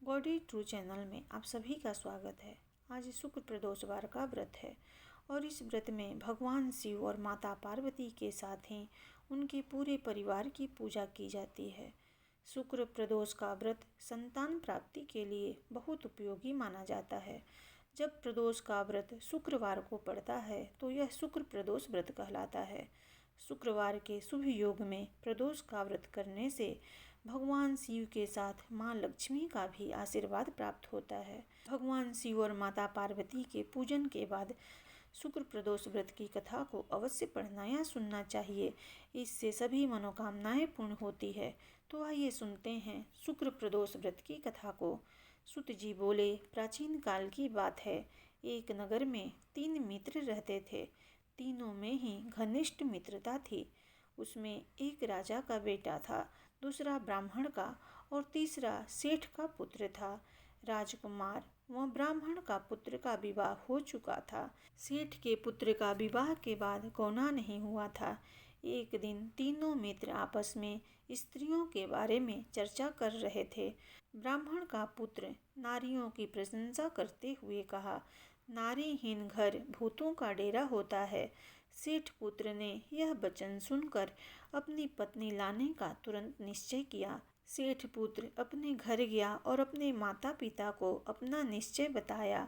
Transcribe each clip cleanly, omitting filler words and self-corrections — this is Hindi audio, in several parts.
गॉडी ट्रू चैनल में आप सभी का स्वागत है। आज शुक्र प्रदोषवार का व्रत है और इस व्रत में भगवान शिव और माता पार्वती के साथ ही उनके पूरे परिवार की पूजा की जाती है। शुक्र प्रदोष का व्रत संतान प्राप्ति के लिए बहुत उपयोगी माना जाता है। जब प्रदोष का व्रत शुक्रवार को पड़ता है तो यह शुक्र प्रदोष व्रत कहलाता है। शुक्रवार के शुभ योग में प्रदोष का व्रत करने से भगवान शिव के साथ माँ लक्ष्मी का भी आशीर्वाद प्राप्त होता है। भगवान शिव और माता पार्वती के पूजन के बाद शुक्र प्रदोष व्रत की कथा को अवश्य पढ़ना या सुनना चाहिए। इससे सभी मनोकामनाएं पूर्ण होती है। तो आइए सुनते हैं शुक्र प्रदोष व्रत की कथा को। सुत जी बोले, प्राचीन काल की बात है। एक नगर में 3 मित्र रहते थे। तीनों में ही घनिष्ठ मित्रता थी। उसमें एक राजा का बेटा था, दूसरा ब्राह्मण का और तीसरा सेठ का पुत्र था। राजकुमार व ब्राह्मण का पुत्र का विवाह हो चुका था। सेठ के पुत्र का विवाह के बाद गौना नहीं हुआ था। एक दिन तीनों मित्र आपस में स्त्रियों के बारे में चर्चा कर रहे थे। ब्राह्मण का पुत्र नारियों की प्रशंसा करते हुए कहा, नारीहीन घर भूतों का डेरा होता है। सेठ पुत्र ने यह वचन सुनकर अपनी पत्नी लाने का तुरंत निश्चय किया। सेठ पुत्र अपने घर गया और अपने माता पिता को अपना निश्चय बताया।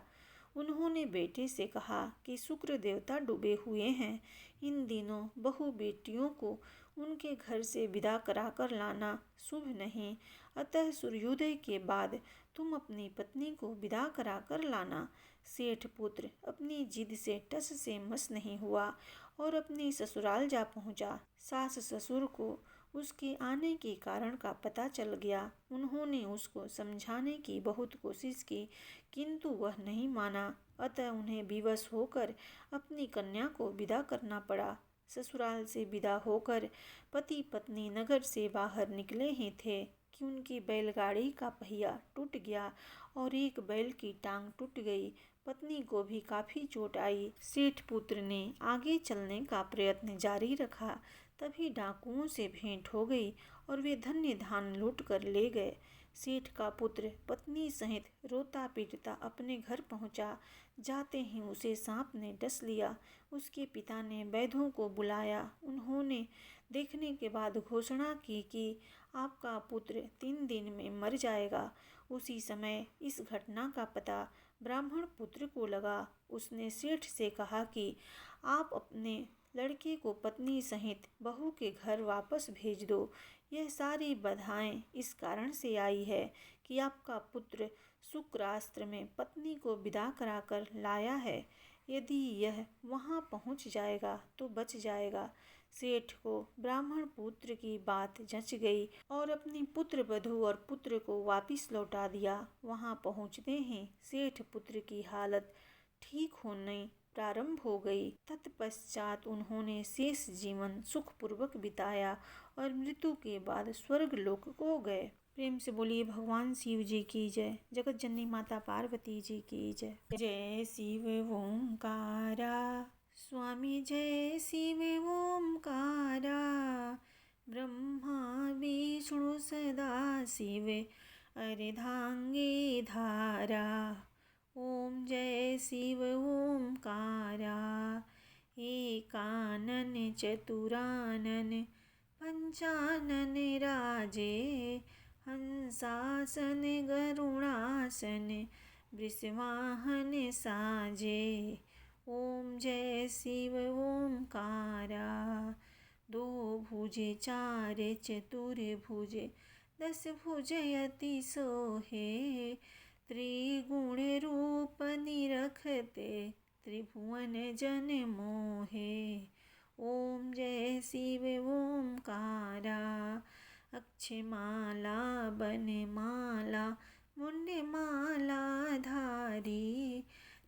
उन्होंने बेटे से कहा कि शुक्र देवता डूबे हुए हैं। इन दिनों बहू बेटियों को उनके घर से विदा कराकर लाना शुभ नहीं, अतः सूर्योदय के बाद तुम अपनी पत्नी को विदा कराकर लाना। सेठ पुत्र अपनी जिद से टस से मस नहीं हुआ और अपने ससुराल जा पहुंचा। सास ससुर को उसके आने के कारण का पता चल गया। उन्होंने उसको समझाने की बहुत कोशिश की, किंतु वह नहीं माना। अतः उन्हें विवश होकर अपनी कन्या को विदा करना पड़ा। ससुराल से विदा होकर पति पत्नी नगर से बाहर निकले ही थे कि उनकी बैलगाड़ी का पहिया टूट गया और एक बैल की टांग टूट गई। पत्नी को भी काफी चोट आई। सेठ पुत्र ने आगे चलने का प्रयत्न जारी रखा। तभी डाकुओं से भेंट हो गई और वे धन्य धान लूट कर ले गए। सेठ का पुत्र पत्नी सहित रोता पीटता अपने घर पहुंचा। जाते ही उसे सांप ने डस लिया। उसके पिता ने वैद्यों को बुलाया। उन्होंने देखने के बाद घोषणा की कि आपका पुत्र 3 दिन में मर जाएगा। उसी समय इस घटना का पता ब्राह्मण पुत्र को लगा। उसने सेठ से कहा कि आप अपने लड़के को पत्नी सहित बहू के घर वापस भेज दो। यह सारी बाधाएं इस कारण से आई है कि आपका पुत्र शुक्रास्त्र में पत्नी को विदा कराकर लाया है। यदि यह वहां पहुंच जाएगा तो बच जाएगा। सेठ को ब्राह्मण पुत्र की बात जच गई और अपनी पुत्र वधू और पुत्र को वापिस लौटा दिया। वहां पहुंचते ही सेठ पुत्र की हालत ठीक होने प्रारंभ हो गई। तत्पश्चात उन्होंने शेष जीवन सुखपूर्वक बिताया और मृत्यु के बाद स्वर्ग लोक को गए। प्रेम से बोलिए भगवान शिव जी की जय। जगत जननी माता पार्वती जी की जय। जय शिव ओंकारा, स्वामी जय शिव ओंकारा। ब्रह्मा विष्णु सदा शिव अर्धांगी धारा। ओम जय शिव ओंकारा। एकानन चतुरानन पंचानन राजे। हंसासन गरुड़ासन वृषवाहन साजे। ओम जय शिव ओंकारा। 2 भुज 4 चतुर्भुज 10 भुज अति सोहे। त्रिगुण रूप निरखते त्रिभुवन जन मोहे। ओम जय शिव ओंकारा। अक्षमाला बनमाला मुंडमाला धारी।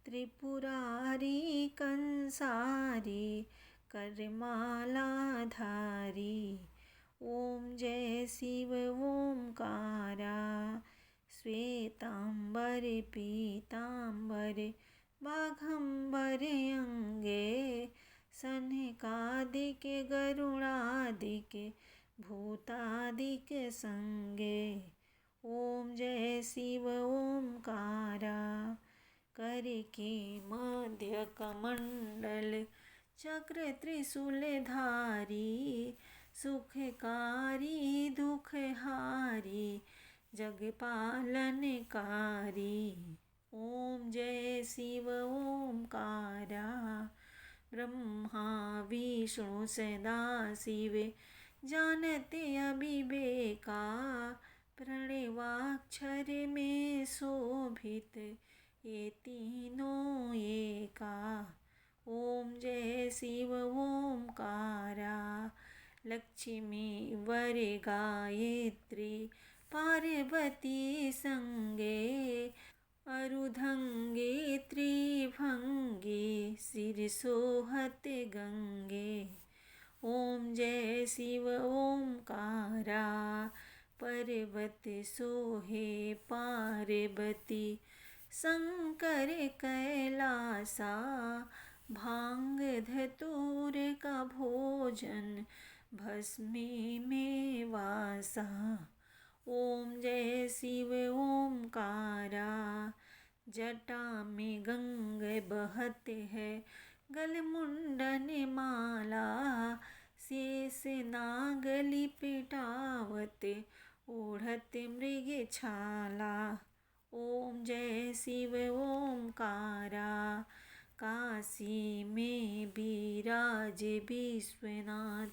त्रिपुरारी कंसारी करमाला धारी। ओम जय शिव ओंकारा। श्वेतांबर पीतांबर बाघंबर अंगे। सनकादिक गरुड़ादिक भूतादिक संगे। ओम जय शिव ओमकारा। कर के मध्य कमंडल चक्र त्रिशूलधारी, सुखकारी दुखहारी जग पालनकारी। ओम जय शिव ओमकारा। ब्रह्मा विष्णु सदा शिव जानते अविवेका, प्रणवाक्षर में शोभित ये तीनों एका। ओम जय शिव ओमकारा। लक्ष्मी वर गायत्री पार्वती संगे, अरुधंगे त्रिभंगे सिर सोहत गंगे। ओम जय शिव ओमकारा। पर्वत सोहे पार्वती शंकर कैलासा, भांग धतूर का भोजन भस्मी में वासा। ओम जय शिव ओमकारा। जटा में गंग बहत है गल मुंडन माला, शेष नाग लिपटावत ओढ़त मृग छाला। ओम जय शिव ओमकारा। काशी में विराज विश्वनाथ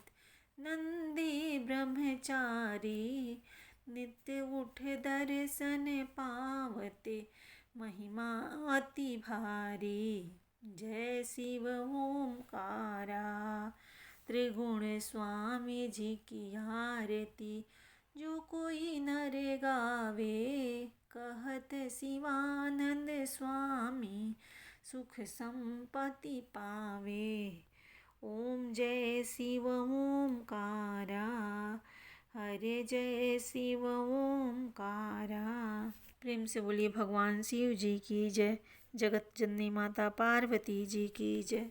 नंदी ब्रह्मचारी, नित्य उठ दर्शन पावते महिमा अति भारी। जय शिव ओमकारा। त्रिगुण स्वामी जी की आरती जो कोई नर गावे, कहत शिवानंद स्वामी सुख संपत्ति पावे। ओम जय शिव ओमकारा। हरे जय शिव ओमकारा। प्रेम से बोलिए भगवान शिव जी की जय। जगत जननी माता पार्वती जी की जय।